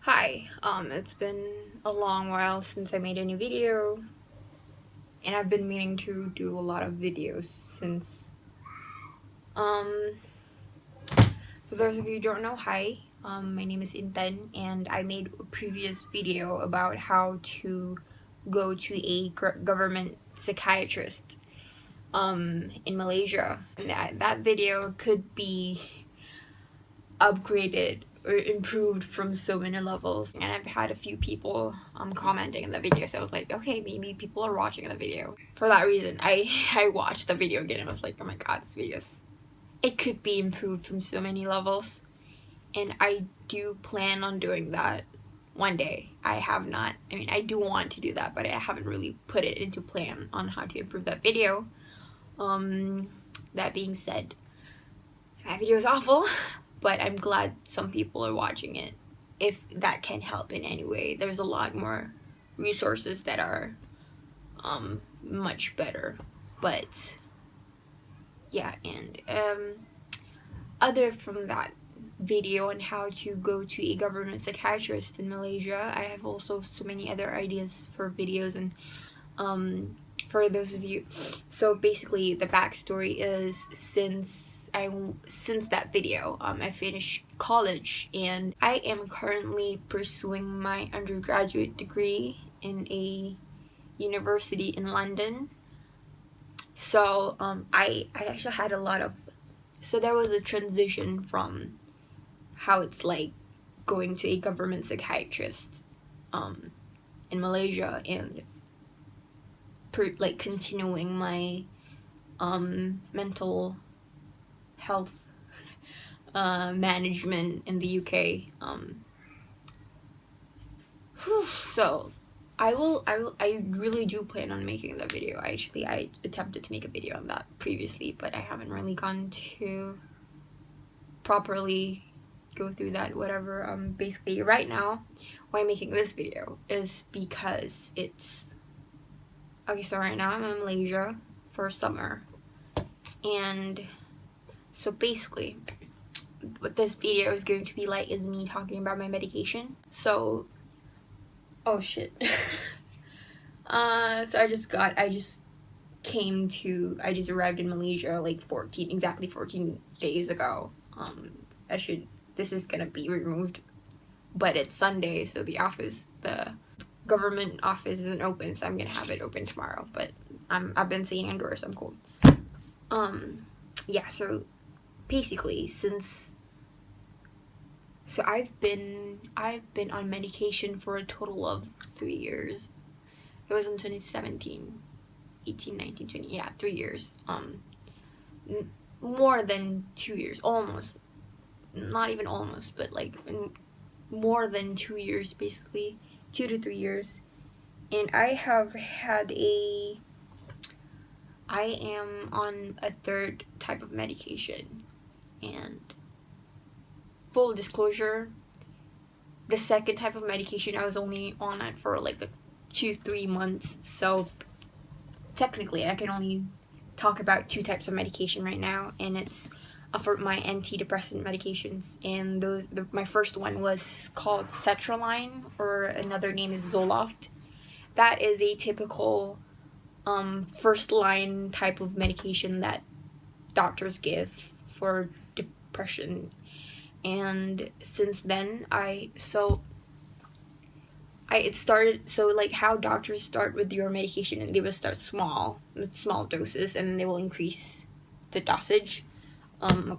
Hi, it's been a long while since I made a new video, and I've been meaning to do a lot of videos since. For those of you who don't know, hi, my name is Intan, and I made a previous video about how to go to a government psychiatrist, in Malaysia. And that video could be upgraded or improved from so many levels, and I've had a few people commenting in the video, so I was like, okay, maybe people are watching the video. For that reason, I watched the video again and I was like, oh my god, this video's, it could be improved from so many levels, and I do plan on doing that one day. I do want to do that, but I haven't really put it into plan on how to improve that video. That being said, that video is awful, but I'm glad some people are watching it. If that can help in any way, there's a lot more resources that are much better. But yeah, and other from that video on how to go to a government psychiatrist in Malaysia, I have also so many other ideas for videos. And for those of you, so basically the backstory is, since that video, I finished college and I am currently pursuing my undergraduate degree in a university in London. So I actually had a lot of, so there was a transition from how it's like going to a government psychiatrist in Malaysia, and continuing my mental health management in the UK. So I really do plan on making that video. I attempted to make a video on that previously, but I haven't really gone to properly go through that, whatever. Basically right now why I'm making this video is because it's okay, so right now I'm in Malaysia for summer, and so basically what this video is going to be like is me talking about my medication. So, oh shit. So I just arrived in Malaysia like exactly 14 days ago. This is gonna be removed, but it's Sunday, so the government office isn't open, so I'm gonna have it open tomorrow, but I've been staying indoors, I'm cold. Yeah, so basically, I've been on medication for a total of 3 years. It was in 2017, 18, 19, 20, yeah, 3 years. More than 2 years, almost. Not even almost, but like more than 2 years, basically. 2 to 3 years. And I am on a third type of medication. And full disclosure, the second type of medication, I was only on it for like 2-3 months, so technically I can only talk about 2 types of medication right now, and it's for my antidepressant medications. And my first one was called sertraline, or another name is Zoloft. That is a typical first line type of medication that doctors give for depression. And since then it started, so like how doctors start with your medication, and they will start with small doses, and then they will increase the dosage, and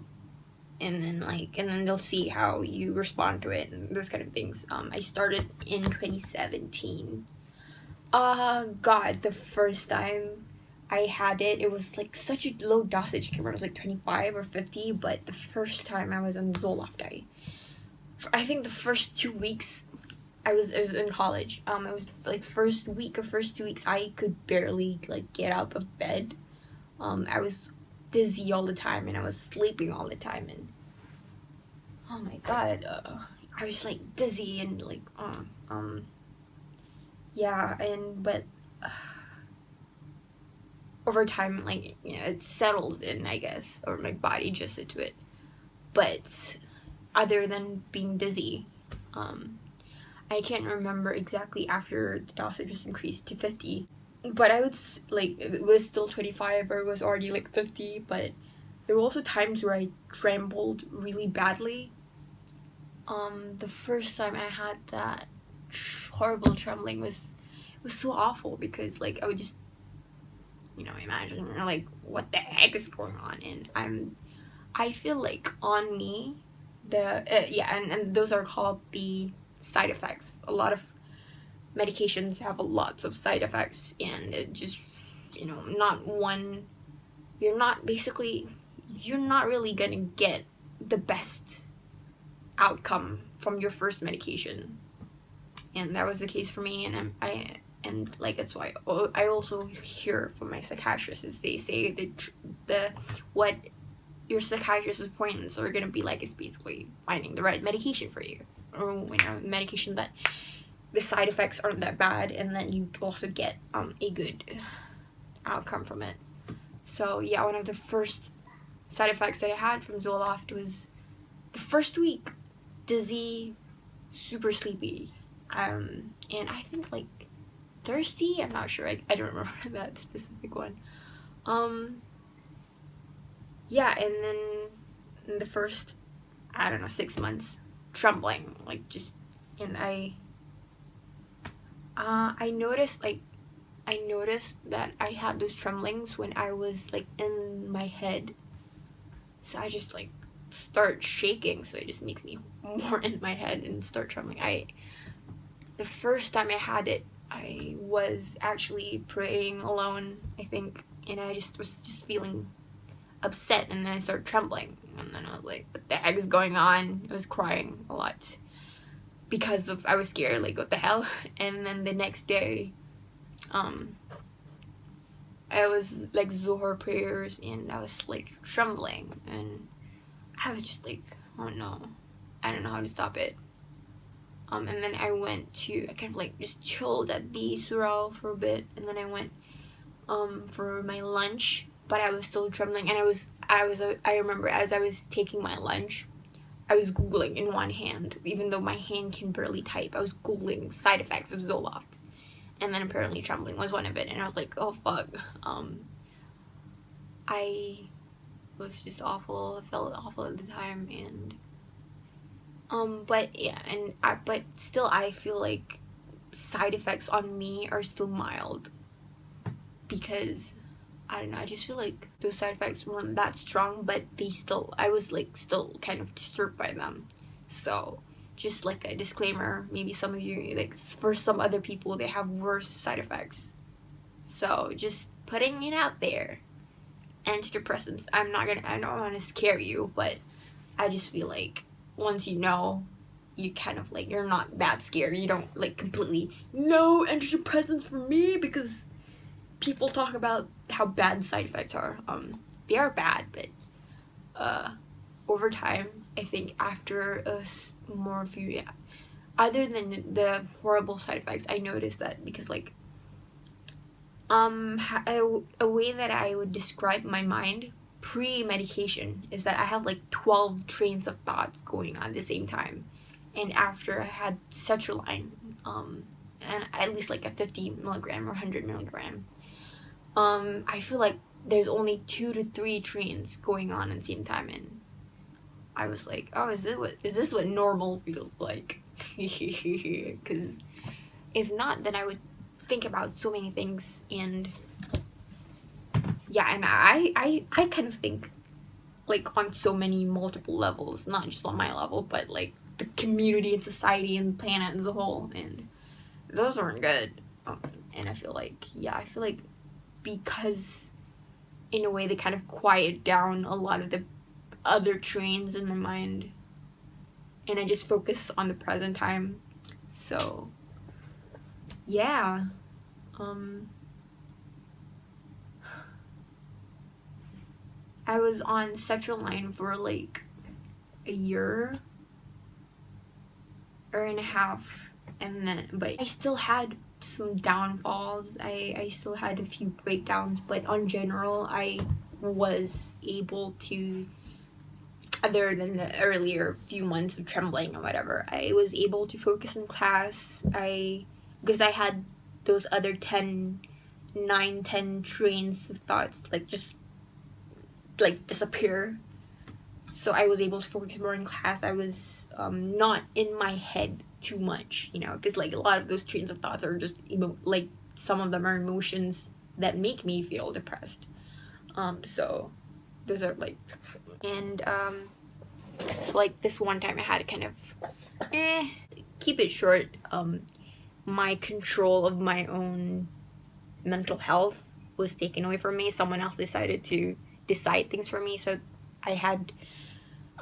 then they'll see how you respond to it and those kind of things. I started in 2017. God, the first time I had it, it was like such a low dosage. I can't remember, it was like 25 or 50, but the first time I was on Zoloft, I think the first 2 weeks I was in college. It was like first 2 weeks I could barely like get out of bed. I was dizzy all the time, and I was sleeping all the time, and oh my god, I was like dizzy and like yeah, but over time, like, you know, it settles in, I guess, or my body adjusted to it. But other than being dizzy, I can't remember exactly after the dosage was increased to 50, but I would like, it was still 25 or it was already like 50, but there were also times where I trembled really badly. The first time I had that horrible trembling was so awful, because like I would just, you know, imagine like what the heck is going on, and I feel like on me and those are called the side effects. A lot of medications have lots of side effects, and it just, you know, you're not really gonna get the best outcome from your first medication, and that was the case for me. And like, that's why I also hear from my psychiatrists is they say that what your psychiatrist's appointments are gonna be like is basically finding the right medication for you, or, you know, medication that the side effects aren't that bad, and then you also get a good outcome from it. So yeah, one of the first side effects that I had from Zoloft was the first week, dizzy, super sleepy, and I think like thirsty. I'm not sure. I don't remember that specific one. Yeah, and then in the first, I don't know, 6 months, trembling, like just, and I noticed that I had those tremblings when I was like in my head. So I just like start shaking, so it just makes me more in my head and start trembling. The first time I had it, I was actually praying alone, I think, and I was just feeling upset, and then I started trembling, and then I was like, what the heck is going on? I was crying a lot because I was scared, like, what the hell? And then the next day, I was like Zohar prayers, and I was like trembling, and I was just like, oh no, I don't know how to stop it. And then I kind of like just chilled at the surau for a bit, and then I went for my lunch, but I was still trembling, and I remember as I was taking my lunch, I was Googling in one hand, even though my hand can barely type. I was Googling side effects of Zoloft, and then apparently trembling was one of it, and I was like, oh fuck. I was just awful. I felt awful at the time, and but yeah, but still I feel like side effects on me are still mild, because I don't know, I just feel like those side effects weren't that strong, but I was like still kind of disturbed by them. So just like a disclaimer, maybe some of you, like, for some other people, they have worse side effects. So just putting it out there. Antidepressants, I don't want to scare you, but I just feel like once you know, you kind of like, you're not that scared. You don't like completely, no antidepressants for me, because people talk about how bad side effects are. They are bad, but over time, I think after other than the horrible side effects, I noticed that, because like a way that I would describe my mind pre-medication is that I have like 12 trains of thoughts going on at the same time. And after I had sertraline, and at least like a 50 milligram or 100 milligram, I feel like there's only 2 to 3 trains going on at the same time, and I was like, oh, is this what normal feels like? Because if not, then I would think about so many things, and yeah, and I kind of think like on so many multiple levels, not just on my level, but like the community and society and the planet as a whole, and those weren't good. And I feel like because in a way they kind of quiet down a lot of the other trains in my mind, and I just focus on the present time. So yeah, I was on sertraline for like a year or and a half, and then, but I still had some downfalls. I still had a few breakdowns, but on general I was able to other than the earlier few months of trembling or whatever, I was able to focus in class. Because I had those other 10 trains of thoughts just disappear. So I was able to focus more in class. I was not in my head too much, because a lot of those trains of thoughts are just some of them are emotions that make me feel depressed. So those are and so this one time I had to kind of keep it short. My control of my own mental health was taken away from me. Someone else decided to decide things for me. So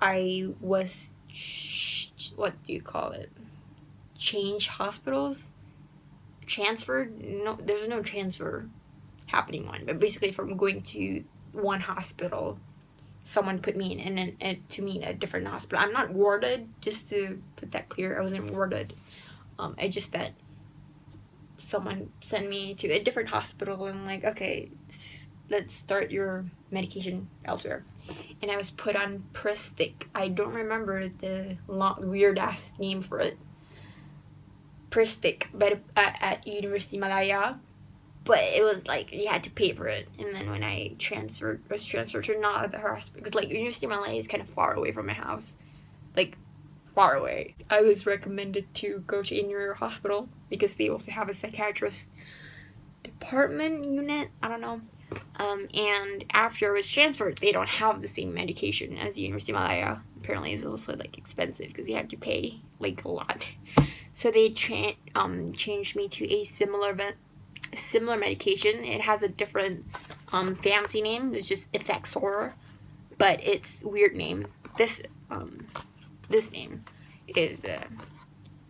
I was what do you call it? Change hospitals? Transferred? No, there's no transfer happening one. But basically, from going to one hospital, someone put me in a different hospital. I'm not warded, just to put that clear. I wasn't warded. I just that someone sent me to a different hospital and okay, let's start your medication elsewhere. And I was put on Pristic. I don't remember the weird ass name for it. Pristic, but at University Malaya. But it was you had to pay for it. And then when I was transferred to another hospital, because University Malaya is kind of far away from my house, far away. I was recommended to go to in-your hospital because they also have a psychiatrist department unit. I don't know. And after I was transferred, they don't have the same medication as the University of Malaya. Apparently, it's also expensive because you had to pay a lot. So they changed me to a similar medication. It has a different fancy name. It's just Effexor, but it's weird name. This name is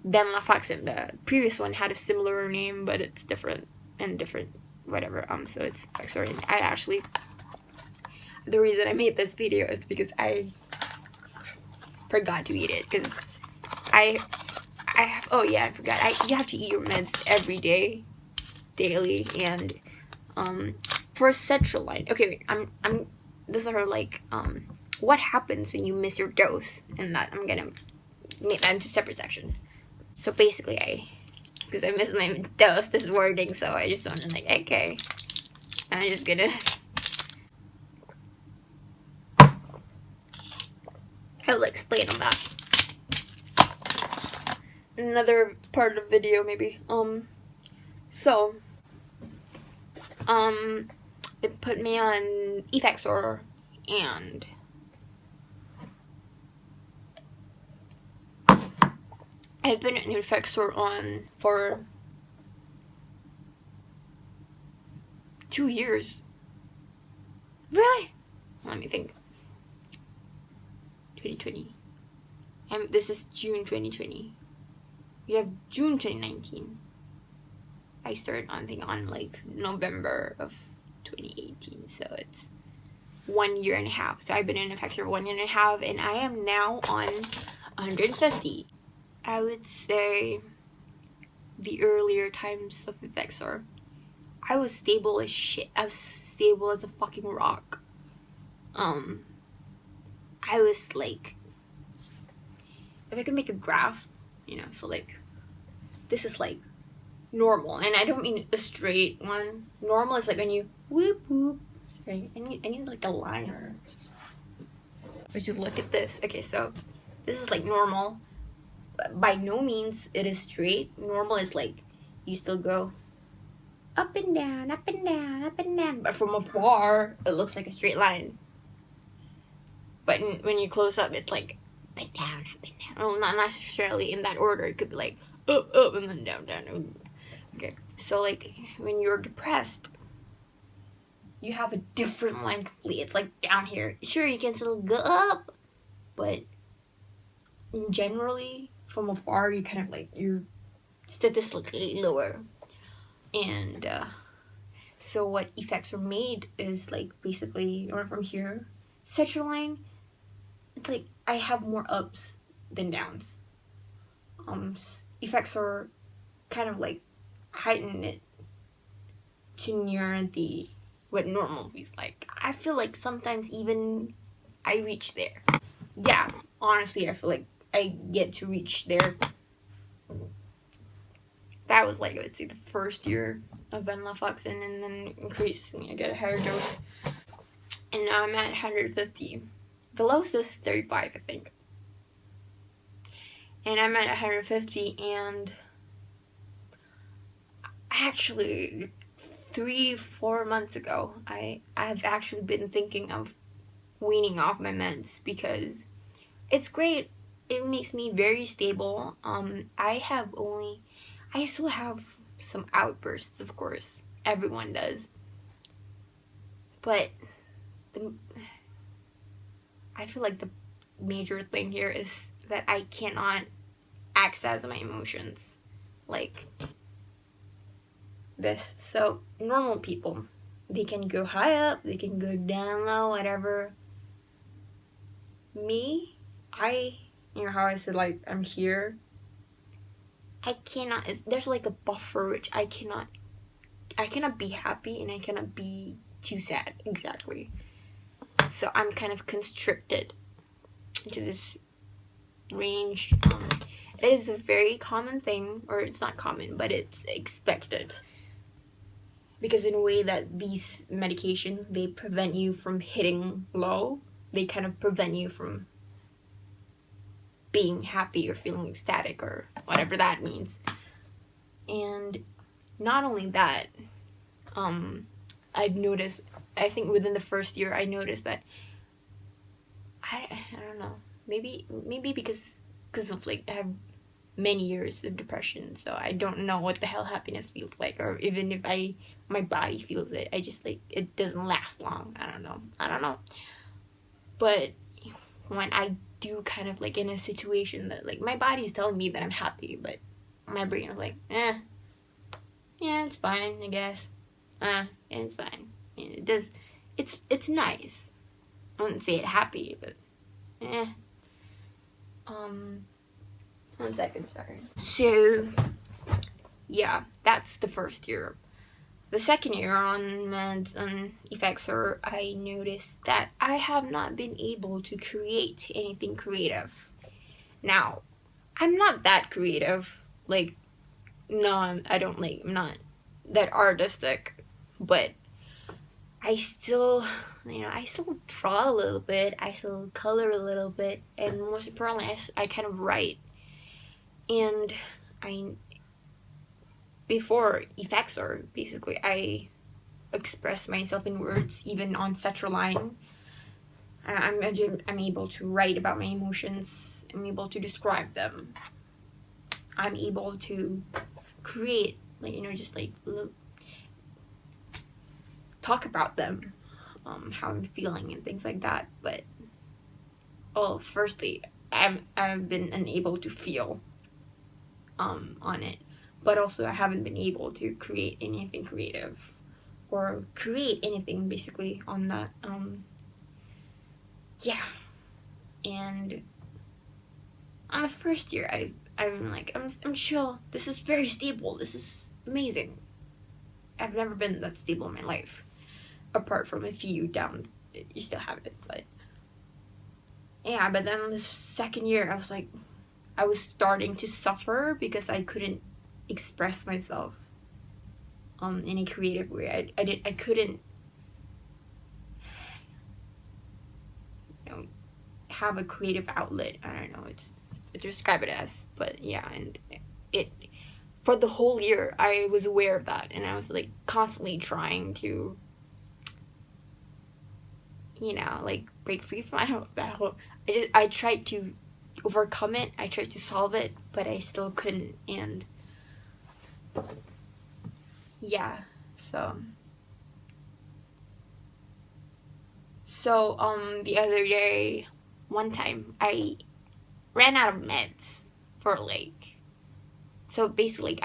venlafaxine. The previous one had a similar name, but it's different whatever. So it's Effexor. And I actually, the reason I made this video is because I forgot to eat it, because I forgot. You have to eat your meds every day, daily, and for sertraline. Okay, wait, I'm those are what happens when you miss your dose, and that I'm gonna make that into a separate section. So basically, because I missed my dose, this wording, so I just wanted okay, I'm just gonna I'll explain on that another part of the video maybe. So it put me on Effexor, and I've been in Effexor on for 2 years. Really? Let me think. 2020. This is June 2020. We have June 2019. I started on November of 2018, so it's 1 year and a half. So I've been in Effexor 1 year and a half, and I am now on 150. I would say the earlier times of Effexor, I was stable as shit. I was stable as a fucking rock. I was if I could make a graph, so this is normal, and I don't mean a straight one. Normal is when you whoop whoop. Sorry, I need a liner. We should look at this. Okay, so this is normal. By no means it is straight. Normal is you still go up and down, up and down, up and down, but from afar it looks like a straight line. But when you close up, it's up and down, up and down. Well, not necessarily in that order. It could be up, up, and then down, down. Okay, so when you're depressed, you have a different line completely. It's down here. Sure, you can still go up, but generally from afar, you kind of you're statistically lower. And so what Effexor made is basically, or from here, sertraline, it's I have more ups than downs. Effexor kind of heighten it to near what normal feels like. I feel sometimes even I reach there. yeah, honestly, I feel like I get to reach there. That was like, let's say, the first year of venlafaxine, and then increasingly I get a higher dose. And now I'm at 150. The lowest dose is 35, I think. And I'm at 150, and actually 3-4 months ago, I've actually been thinking of weaning off my meds because it's great. It makes me very stable. I still have some outbursts, of course. Everyone does. But I feel like the major thing here is that I cannot access my emotions like this. So normal people, they can go high up, they can go down low, whatever. Me, how I said, like, I'm here. I cannot, there's like a buffer which I cannot be happy and I cannot be too sad, exactly. So I'm kind of constricted into this range. It is a very common thing, or it's not common, but it's expected. Because in a way that these medications, they prevent you from hitting low. They kind of prevent you from being happy or feeling ecstatic or whatever that means. And not only that, I've noticed, I think within the first year, I noticed that, I don't know, maybe because of, like, I have many years of depression, so I don't know what the hell happiness feels like, or even if my body feels it, I just, like, it doesn't last long. I don't know. But when I do kind of, like, in a situation that, like, my body's telling me that I'm happy, but my brain is like, yeah, it's fine, I guess. It's fine. It does, it's nice. I wouldn't say it happy, but, 1 second, sorry. So, yeah, that's the first year. The second year on meds on Effexor, I noticed that I have not been able to create anything creative. Now, I'm not that creative. Like, no, I'm not that artistic, but I still draw a little bit, I still color a little bit, and most importantly, I kind of write. And before Effexor, basically, I express myself in words, even on sertraline. I'm able to write about my emotions. I'm able to describe them. I'm able to create, like, just like talk about them, how I'm feeling and things like that. But, well, firstly, I've been unable to feel on it, but also I haven't been able to create anything creative or create anything basically on that. Yeah, and on the first year, I'm like, I'm chill. This is very stable. This is amazing. I've never been that stable in my life, apart from a few down. You still have it, but yeah. But then the second year, I was starting to suffer because I couldn't express myself in a creative way. I couldn't have a creative outlet. I don't know, it's to describe it as, but yeah. And it, for the whole year, I was aware of that, and I was, like, constantly trying to, like, break free from that whole, I tried to overcome it, I tried to solve it, but I still couldn't. And yeah, so the other day, one time, I ran out of meds for, like, so basically,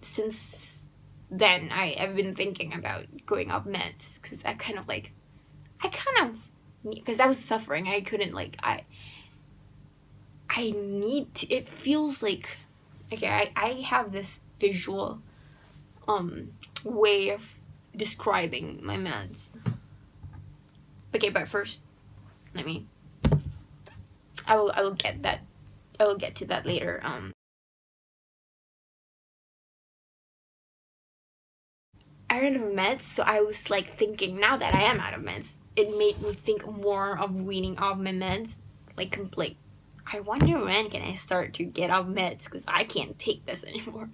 since then, I've been thinking about going off meds, because because I was suffering, I couldn't, like, I need to, it feels like, okay, I have this visual, way of describing my meds. Okay, but first, let me I will get that. I will get to that later. I ran out of meds, so I was like thinking, now that I am out of meds, it made me think more of weaning off my meds. Like, I wonder when can I start to get off meds, because I can't take this anymore.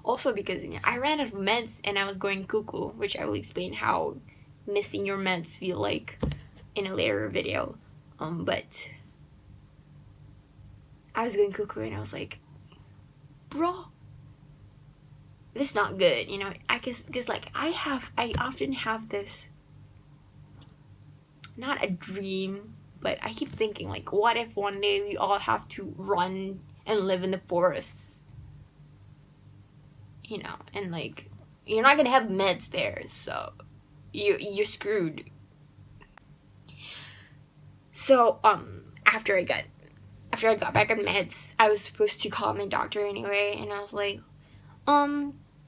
Also because, you know, I ran out of meds and I was going cuckoo, which I will explain how missing your meds feel like in a later video. But I was going cuckoo and I was like, bro, this is not good, you know. I guess because like I often have this, not a dream, but I keep thinking like, what if one day we all have to run and live in the forests, you know, and like you're not gonna have meds there, so you're screwed. So after I got back on meds, I was supposed to call my doctor anyway, and I was like,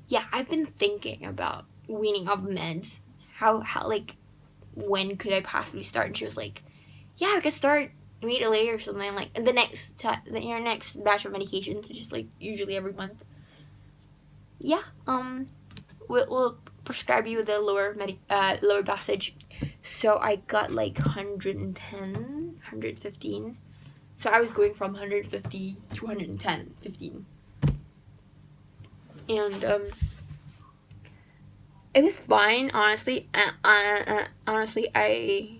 yeah, I've been thinking about weaning off meds. How like, when could I possibly start? And she was like, yeah, I could start immediately or something, like the next your next batch of medications, just like usually every month. Yeah, we'll prescribe you the lower dosage. So I got like 110, 115. So I was going from 150 to 110, 15. And it was fine, honestly. Honestly, I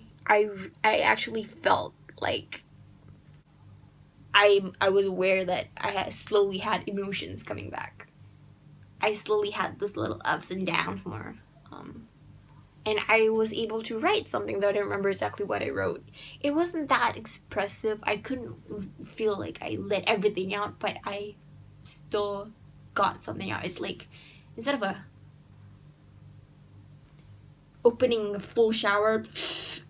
actually felt like I was aware that I had slowly had emotions coming back. I slowly had those little ups and downs more. And I was able to write something, though I don't remember exactly what I wrote. It wasn't that expressive. I couldn't feel like I let everything out, but I still got something out. It's like, instead of opening a full shower, it's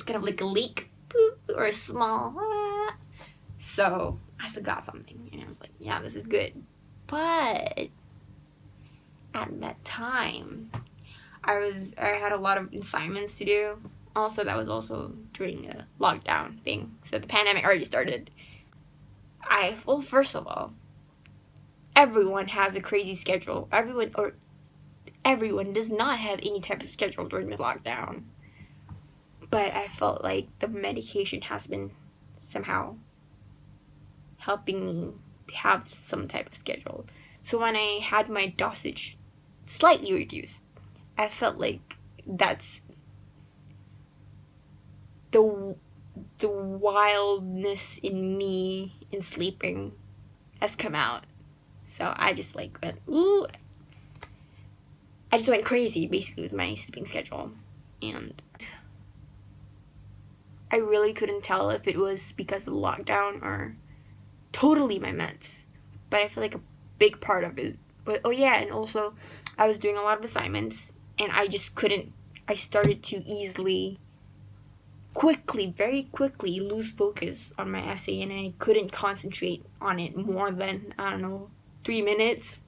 kind of like a leak or a small. So I still got something, and I was like, yeah, this is good. But at that time, I had a lot of assignments to do. Also, that was also during a lockdown thing, so the pandemic already started. Well, first of all, everyone has a crazy schedule. Everyone does not have any type of schedule during the lockdown. But I felt like the medication has been somehow helping me to have some type of schedule. So when I had my dosage slightly reduced, I felt like that's the wildness in me in sleeping has come out. So I just like went, ooh. I just went crazy basically with my sleeping schedule. And I really couldn't tell if it was because of the lockdown or totally my meds. But I feel like a big part of it. Oh yeah, and also I was doing a lot of assignments, and I just couldn't. I started to very quickly lose focus on my essay, and I couldn't concentrate on it more than, I don't know, 3 minutes.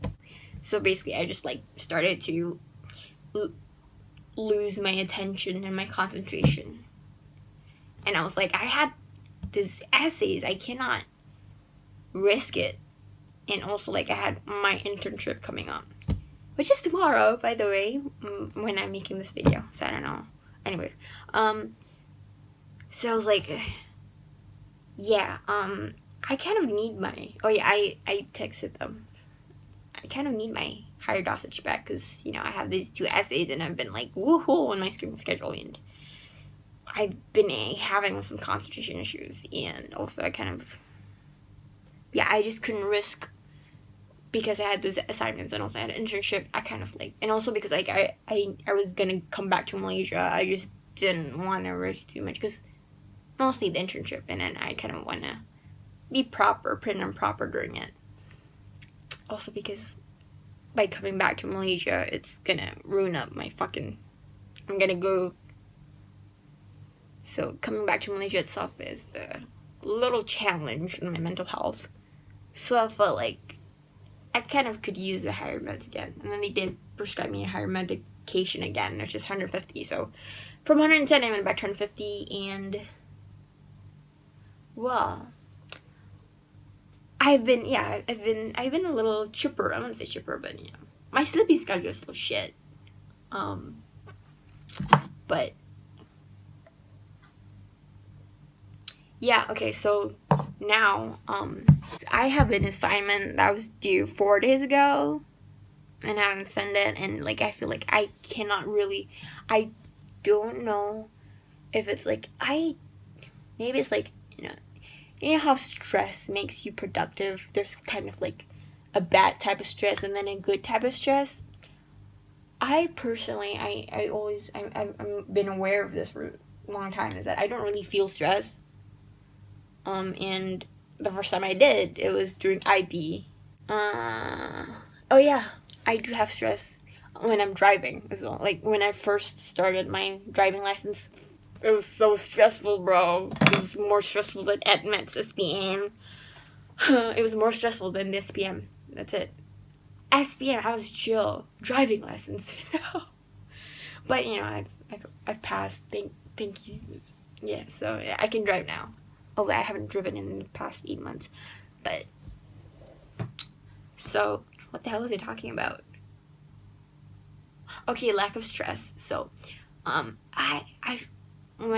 So basically I just like started to lose my attention and my concentration. And I was like, I had these essays, I cannot risk it. And also, like, I had my internship coming up, which is tomorrow, by the way, when I'm making this video. So I don't know. Anyway, so I was like, yeah, I kind of need my. Oh yeah, I texted them. I kind of need my higher dosage back because, you know, I have these 2 essays and I've been like woohoo on my screen schedule, and I've been having some concentration issues, and also I kind of, yeah, I just couldn't risk, because I had those assignments and also I had an internship. I kind of like, and also because like I was gonna come back to Malaysia, I just didn't want to risk too much, because mostly the internship, and then I kind of want to be prim and proper during it. Also because by coming back to Malaysia, it's gonna ruin up my fucking, I'm gonna go. So coming back to Malaysia itself is a little challenge in my mental health. So I felt like I kind of could use the higher meds again. And then they did prescribe me a higher medication again, which is 150. So from 110, I went back to 150. And Well, I've been a little chipper. I wouldn't say chipper, but you know, my sleeping schedule is still shit. But yeah, okay, so now, I have an assignment that was due 4 days ago, and I haven't sent it, and, like, I feel like I cannot really, I don't know if it's, like, maybe it's, like, you know how stress makes you productive? There's kind of, like, a bad type of stress, and then a good type of stress. I personally, I've been aware of this for a long time, is that I don't really feel stress. And the first time I did, it was during IB. Oh yeah, I do have stress when I'm driving as well. Like, when I first started my driving license, it was so stressful, bro. It was more stressful than AdMed's SPM. It was more stressful than the SPM. That's it. SPM, I was chill. Driving lessons, But, you know, I've passed. Thank you. Yeah, so yeah, I can drive now. Although I haven't driven in the past 8 months. But, so, what the hell was I talking about? Okay, lack of stress. So, when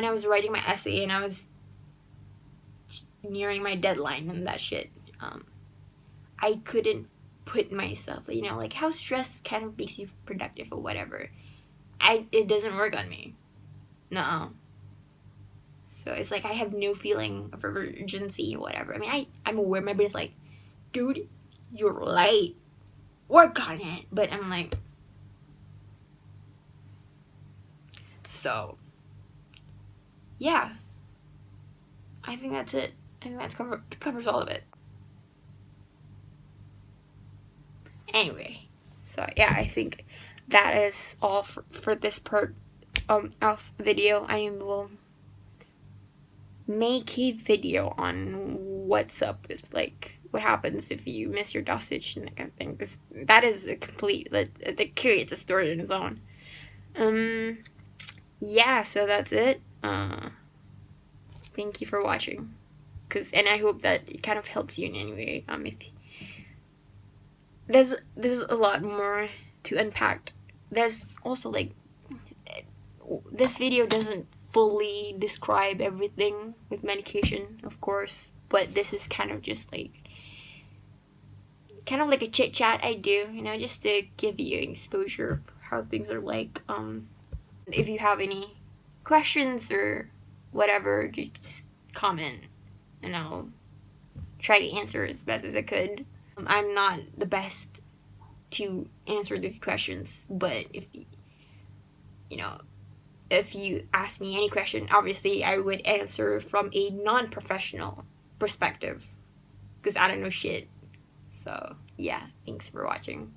I was writing my essay and I was nearing my deadline and that shit, I couldn't put myself, you know, like how stress kind of makes you productive or whatever. It doesn't work on me. No. So it's like I have no feeling of urgency or whatever. I mean, I'm aware my brain's like, dude, you're late. Work on it. But I'm like, so, yeah. I think that's it. I think that covers all of it. Anyway, so yeah, I think that is all for this part of video. I will make a video on what's up with, like, what happens if you miss your dosage and that kind of thing, because that is a complete, that creates a story in its own. Yeah, so that's it. Thank you for watching, and I hope that it kind of helps you in any way. If there's a lot more to unpack. There's also, like, this video doesn't fully describe everything with medication, of course, but this is kind of just like a chit chat I do, you know, just to give you an exposure of how things are like. If you have any questions or whatever, just comment and I'll try to answer as best as I could. I'm not the best to answer these questions, but if you ask me any question, obviously I would answer from a non-professional perspective, because I don't know shit. So yeah, thanks for watching.